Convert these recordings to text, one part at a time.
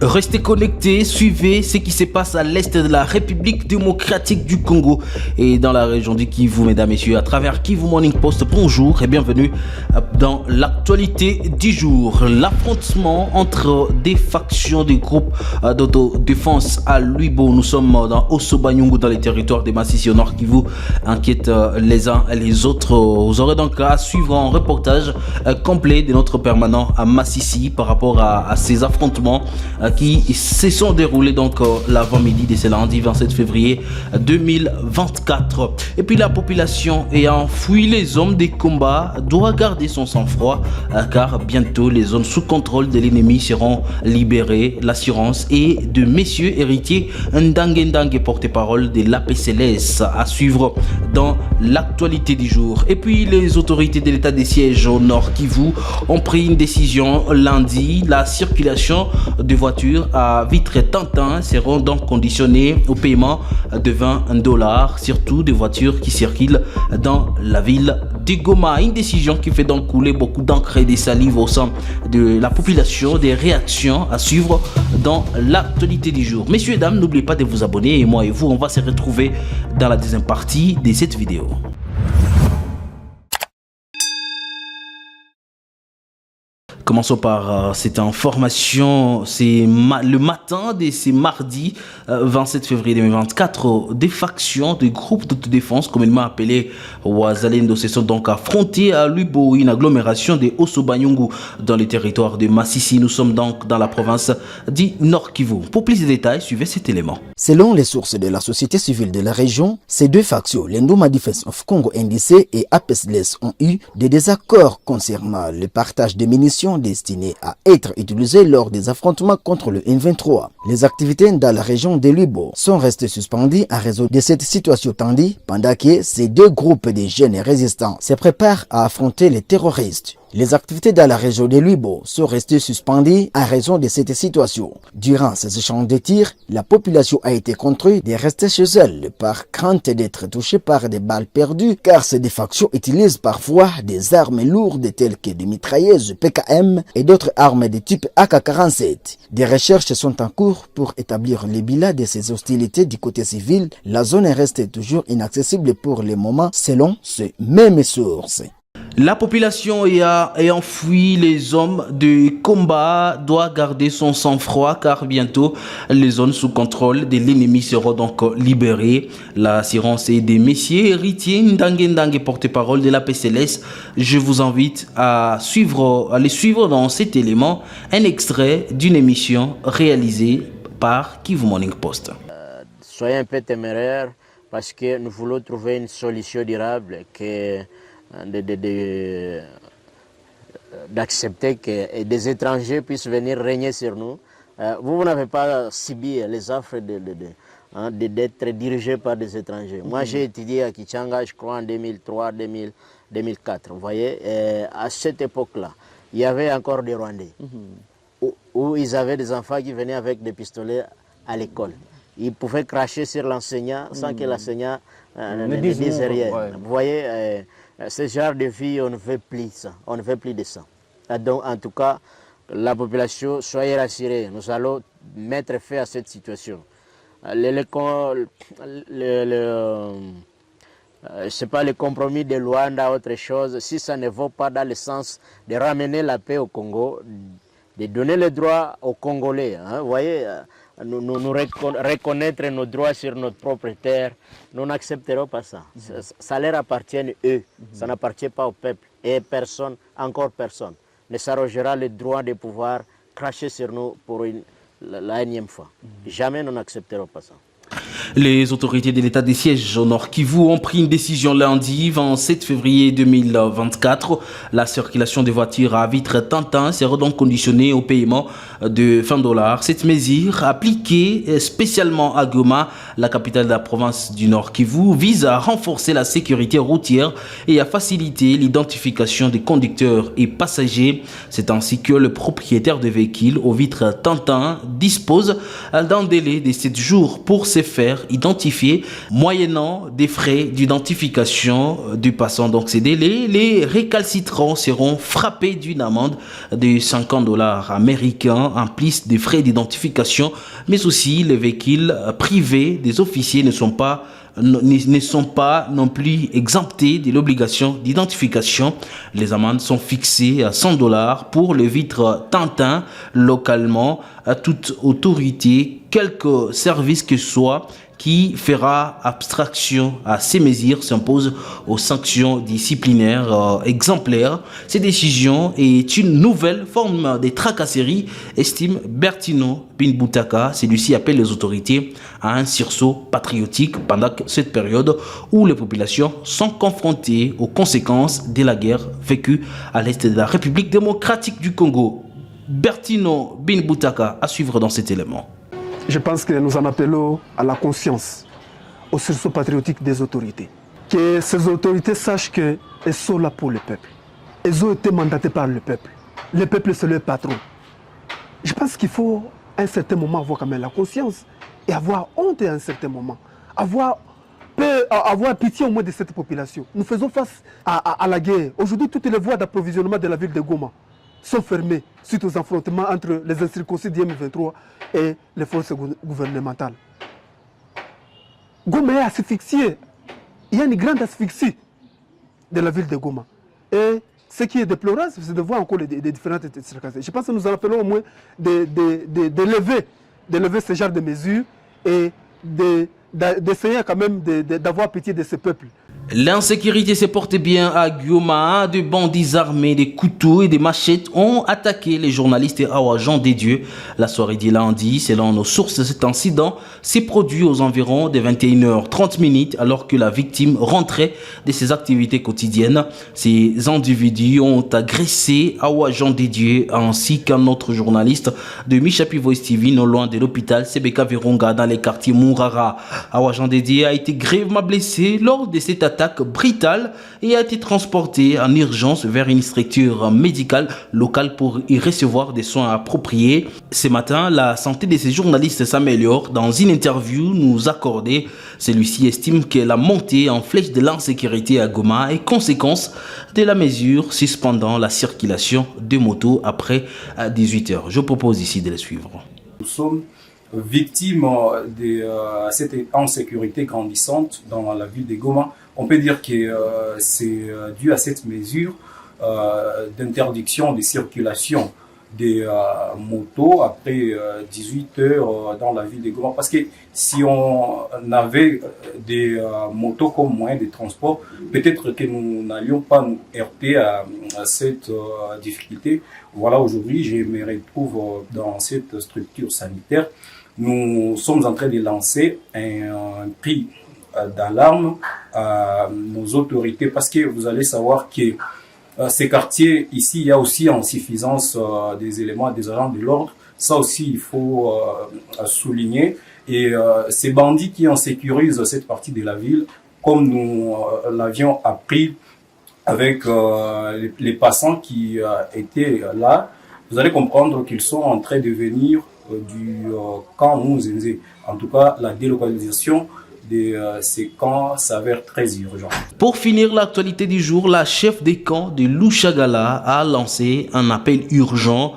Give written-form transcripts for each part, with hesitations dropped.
Restez connectés, suivez ce qui se passe à l'est de la République démocratique du Congo et dans la région du Kivu, mesdames et messieurs, à travers Kivu Morning Post. Bonjour et bienvenue dans l'actualité du jour. L'affrontement entre des factions des groupes d'autodéfense à Lwibo. Nous sommes dans Osso-Banyungu, dans les territoires des Masisi au Nord Kivu, inquiète les uns et les autres. Vous aurez donc à suivre un reportage complet de notre permanent à Masisi par rapport à ces affrontements qui se sont déroulés donc l'avant-midi de ce lundi 27 février 2024. Et puis la population ayant fui les zones des combats doit garder son sang-froid car bientôt les zones sous contrôle de l'ennemi seront libérées. L'assurance est de messieurs héritiers Ndangue, porte-parole de l'APCLS, à suivre dans l'actualité du jour. Et puis les autorités de l'état des sièges au Nord Kivu ont pris une décision lundi. La circulation de voitures à vitres teintes seront donc conditionnées au paiement de $20, surtout des voitures qui circulent dans la ville de Goma. Une décision qui fait donc couler beaucoup d'encre et des salives au sein de la population, des réactions à suivre dans l'actualité du jour. Messieurs et dames, n'oubliez pas de vous abonner et moi et vous, on va se retrouver dans la deuxième partie de cette vidéo. Commençons par cette information. C'est le matin de ce mardi 27 février 2024. Des factions, des groupes d'autodéfense, communément appelés Wazalendo, se sont donc affrontés à Lwibo, une agglomération de Osso-Banyungu dans les territoires de Masisi. Nous sommes donc dans la province du Nord Kivu. Pour plus de détails, suivez cet élément. Selon les sources de la société civile de la région, ces deux factions, l'Endoma Defense of Congo NDC et APCLS, ont eu des désaccords concernant le partage des munitions destinés à être utilisés lors des affrontements contre le M23. Les activités dans la région de Lwibo sont restées suspendues à raison de cette situation tendue pendant que ces deux groupes de jeunes résistants se préparent à affronter les terroristes. Les activités dans la région de Lwibo sont restées suspendues à raison de cette situation. Durant ces échanges de tirs, la population a été contrainte de rester chez elle par crainte d'être touchée par des balles perdues, car ces deux factions utilisent parfois des armes lourdes telles que des mitrailleuses PKM et d'autres armes de type AK-47. Des recherches sont en cours pour établir le bilan de ces hostilités du côté civil. La zone reste toujours inaccessible pour le moment selon ces mêmes sources. La population ayant fui les hommes de combat doit garder son sang-froid car bientôt les zones sous contrôle de l'ennemi seront donc libérées. L'assurance est des messieurs héritiers Ndangue, porte-parole de la PCLS. Je vous invite à les suivre dans cet élément, un extrait d'une émission réalisée par Kivu Morning Post. Soyez un peu téméraires parce que nous voulons trouver une solution durable d'accepter que des étrangers puissent venir régner sur nous. Vous n'avez pas subi les offres d'être dirigé par des étrangers. Moi, j'ai étudié à Kichanga, je crois, en 2003, 2004. Vous voyez, à cette époque-là, il y avait encore des Rwandais où ils avaient des enfants qui venaient avec des pistolets à l'école. Ils pouvaient cracher sur l'enseignant sans que l'enseignant ne dise rien. Ouais. Vous voyez, ce genre de vie, on ne veut plus ça. On ne veut plus de ça. Donc, en tout cas, la population, soyez rassurés. Nous allons mettre fin à cette situation. C'est pas le compromis de Luanda, autre chose. Si ça ne va pas dans le sens de ramener la paix au Congo, de donner le droit aux Congolais. Hein, vous voyez, nous reconnaître nos droits sur notre propre terre, nous n'accepterons pas ça. Ça leur appartient eux, ça n'appartient pas au peuple. Et personne, encore personne, ne s'arrogera le droit de pouvoir cracher sur nous pour la énième fois. Jamais nous n'accepterons pas ça. Les autorités de l'état des sièges au Nord Kivu ont pris une décision lundi 27 février 2024. La circulation des voitures à vitres teintes sera donc conditionnée au paiement de $20. Cette mesure, appliquée spécialement à Goma, la capitale de la province du Nord Kivu, vise à renforcer la sécurité routière et à faciliter l'identification des conducteurs et passagers. C'est ainsi que le propriétaire de véhicules aux vitres teintes dispose d'un délai de 7 jours pour se faire faire identifier moyennant des frais d'identification du passant. Donc ces délais, les récalcitrants seront frappés d'une amende de $50 américains en plus des frais d'identification, mais aussi les véhicules privés des officiers ne sont pas non plus exemptés de l'obligation d'identification. Les amendes sont fixées à $100 pour le vitre Tintin localement à toute autorité, quelque service que soit, qui fera abstraction à ces mesures s'impose aux sanctions disciplinaires exemplaires. Cette décision est une nouvelle forme de tracasserie, estime Bertino Binboutaka. Celui-ci appelle les autorités à un sursaut patriotique pendant cette période où les populations sont confrontées aux conséquences de la guerre vécue à l'est de la République démocratique du Congo. Bertino Binboutaka à suivre dans cet élément. Je pense que nous en appelons à la conscience, au sursaut patriotique des autorités. Que ces autorités sachent qu'elles sont là pour le peuple. Elles ont été mandatées par le peuple. Le peuple, c'est le patron. Je pense qu'il faut à un certain moment avoir quand même la conscience et avoir honte à un certain moment. Avoir pitié au moins de cette population. Nous faisons face à la guerre. Aujourd'hui, toutes les voies d'approvisionnement de la ville de Goma sont fermées suite aux affrontements entre les incirconcis du M23 et les forces gouvernementales. Goma est asphyxiée. Il y a une grande asphyxie de la ville de Goma. Et ce qui est déplorable, c'est de voir encore les différentes circonstances. Je pense que nous en appelons au moins d'élever ce genre de mesures et d'essayer quand même d'avoir pitié de ce peuple. L'insécurité se porte bien à Goma. Des bandits armés, des couteaux et des machettes ont attaqué les journalistes et Jean des Dieux la soirée du lundi. Selon nos sources, cet incident s'est produit aux environs de 21h30 alors que la victime rentrait de ses activités quotidiennes. Ces individus ont agressé Jean des Dieux ainsi qu'un autre journaliste de Michapi Voice TV non loin de l'hôpital Sebeka Virunga dans les quartiers Mourara. Jean des Dieux a été grièvement blessé lors de cette attaque brutale et a été transporté en urgence vers une structure médicale locale pour y recevoir des soins appropriés. Ce matin, la santé de ces journalistes s'améliore. Dans une interview nous accordée, celui-ci estime que la montée en flèche de l'insécurité à Goma est conséquence de la mesure suspendant la circulation de motos après 18h. Je propose ici de les suivre. Nous sommes victimes de cette insécurité grandissante dans la ville de Goma. On peut dire que c'est dû à cette mesure d'interdiction de circulation des motos après 18 heures dans la ville de Goma. Parce que si on avait des motos comme moyen de transport, peut-être que nous n'allions pas nous heurter à cette difficulté. Voilà, aujourd'hui, je me retrouve dans cette structure sanitaire. Nous sommes en train de lancer un cri d'alarme à nos autorités parce que vous allez savoir que ces quartiers ici, il y a aussi insuffisance des éléments, des agents de l'ordre. Ça aussi, il faut souligner. Et ces bandits qui insécurisent cette partie de la ville, comme nous l'avions appris avec les passants qui étaient là, vous allez comprendre qu'ils sont en train de venir du camp Mouzenze. En tout cas, la délocalisation de ces camps s'avère très urgent. Pour finir l'actualité du jour, la chef des camps de Lushagala a lancé un appel urgent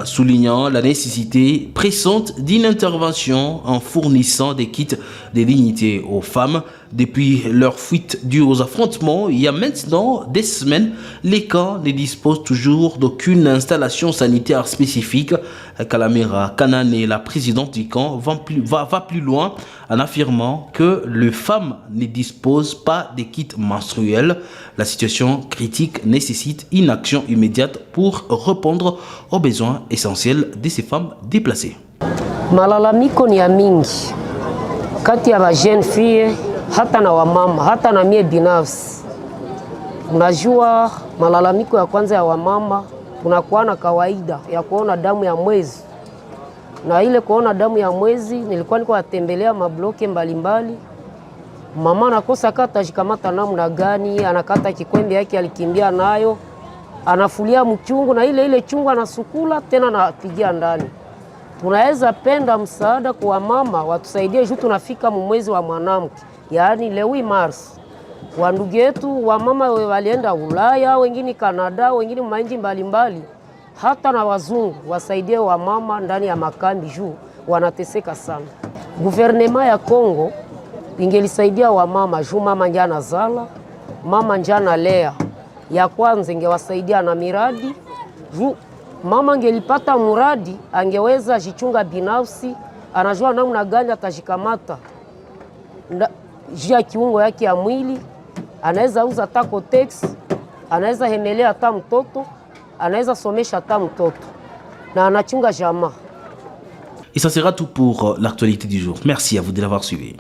soulignant la nécessité pressante d'une intervention en fournissant des kits de dignité aux femmes. Depuis leur fuite due aux affrontements, il y a maintenant des semaines, les camps ne disposent toujours d'aucune installation sanitaire spécifique. Kalamera Kanane, la présidente du camp, va plus loin en affirmant que les femmes ne disposent pas de kits menstruels. La situation critique nécessite une action immédiate pour répondre aux besoins essentiels de ces femmes déplacées. Malalamiko ni ya mingi kati ya ba jeune fille hata na wamama hata na mie binafsi. Unajua malalamiko ya kwanza ya wamama, tunakuwa na kawaida ya kuona damu ya mwezi, na ile kuona damu ya mwezi nilikuwa niko natembelea mabloke mbalimbali. Mama anakosa kata shikamata namna gani, anakata kikwembe yake alikimbia nayo, anafulia mchungu na ile chungu anasukula tena anapigia ndani. tunaweza penda msaada kwa mama watusaidie juu tunafika mwezi wa mwanamke, yaani le 8 Mars. Wandugu yetu wa mama walienda Ulaya, wengine Kanada, wengine mainji mbalimbali, hata na wazungu wasaidie wa mama ndani ya makambi juu wanateseka sana. Guvernema ya Kongo ingelisaidia wa mama juu mama njana zala, mama njana lea. Ya kwanza ingewasaidia na miradi juu mama angelipata muradi angeweza jichunga binafsi, anajua namna gani atajikamata juu ya kiungo yake ya mwili, anaweza uza hata Kotex, anaweza hemelea hata mtoto, anaweza somesha hata mtoto na anachunga jamaa. Et ça sera tout pour l'actualité du jour. Merci à vous de l'avoir suivi.